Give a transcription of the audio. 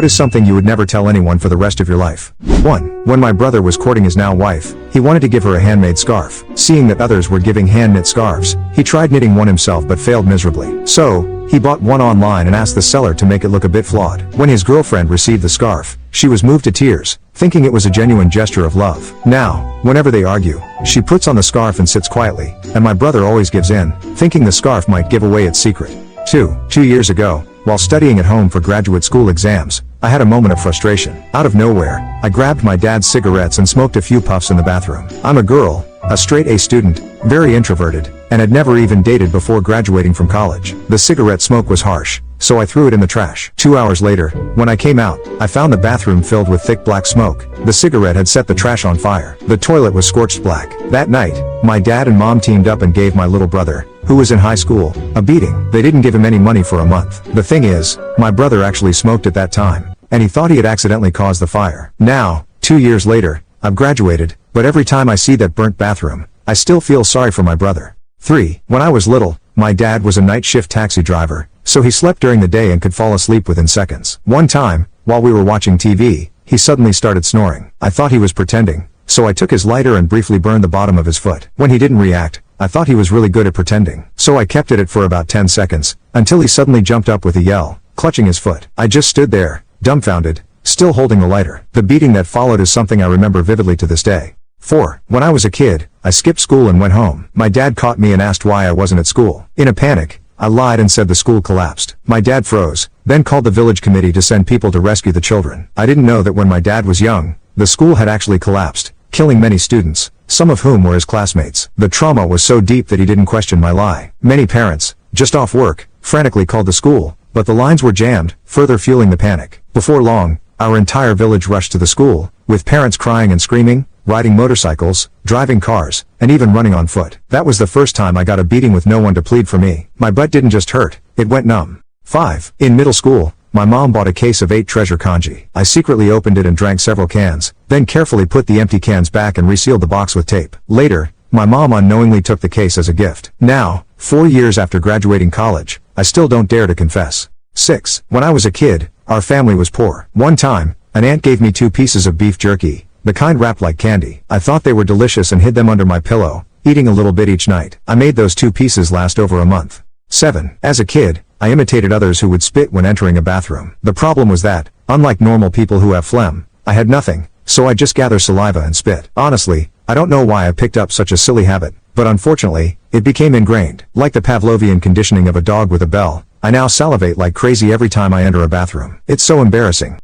What is something you would never tell anyone for the rest of your life? 1. When my brother was courting his now wife, he wanted to give her a handmade scarf. Seeing that others were giving hand-knit scarves, he tried knitting one himself but failed miserably. So, he bought one online and asked the seller to make it look a bit flawed. When his girlfriend received the scarf, she was moved to tears, thinking it was a genuine gesture of love. Now, whenever they argue, she puts on the scarf and sits quietly, and my brother always gives in, thinking the scarf might give away its secret. 2 years ago, while studying at home for graduate school exams, I had a moment of frustration. Out of nowhere, I grabbed my dad's cigarettes and smoked a few puffs in the bathroom. I'm a girl, a straight A student, very introverted, and had never even dated before graduating from college. The cigarette smoke was harsh, so I threw it in the trash. 2 hours later, when I came out, I found the bathroom filled with thick black smoke. The cigarette had set the trash on fire. The toilet was scorched black. That night, my dad and mom teamed up and gave my little brother, who was in high school, a beating. They didn't give him any money for a month. The thing is, my brother actually smoked at that time, and he thought he had accidentally caused the fire. Now, 2 years later, I've graduated, but every time I see that burnt bathroom, I still feel sorry for my brother. 3. When I was little, my dad was a night shift taxi driver, so he slept during the day and could fall asleep within seconds. One time, while we were watching TV, he suddenly started snoring. I thought he was pretending, so I took his lighter and briefly burned the bottom of his foot. When he didn't react, I thought he was really good at pretending. So I kept at it for about 10 seconds, until he suddenly jumped up with a yell, clutching his foot. I just stood there, dumbfounded, still holding the lighter. The beating that followed is something I remember vividly to this day. 4. When I was a kid, I skipped school and went home. My dad caught me and asked why I wasn't at school. In a panic, I lied and said the school collapsed. My dad froze, then called the village committee to send people to rescue the children. I didn't know that when my dad was young, the school had actually collapsed, killing many students, some of whom were his classmates. The trauma was so deep that he didn't question my lie. Many parents, just off work, frantically called the school, but the lines were jammed, further fueling the panic. Before long, our entire village rushed to the school, with parents crying and screaming, riding motorcycles, driving cars, and even running on foot. That was the first time I got a beating with no one to plead for me. My butt didn't just hurt, it went numb. 5. In middle school, my mom bought a case of 8 Treasure Kanji. I secretly opened it and drank several cans, then carefully put the empty cans back and resealed the box with tape. Later, my mom unknowingly took the case as a gift. Now, 4 years after graduating college, I still don't dare to confess. 6. When I was a kid, our family was poor. One time, an aunt gave me 2 pieces of beef jerky, the kind wrapped like candy. I thought they were delicious and hid them under my pillow, eating a little bit each night. I made those 2 pieces last over a month. 7. As a kid, I imitated others who would spit when entering a bathroom. The problem was that, unlike normal people who have phlegm, I had nothing, so I just gather saliva and spit. Honestly, I don't know why I picked up such a silly habit, but unfortunately, it became ingrained. Like the Pavlovian conditioning of a dog with a bell, I now salivate like crazy every time I enter a bathroom. It's so embarrassing.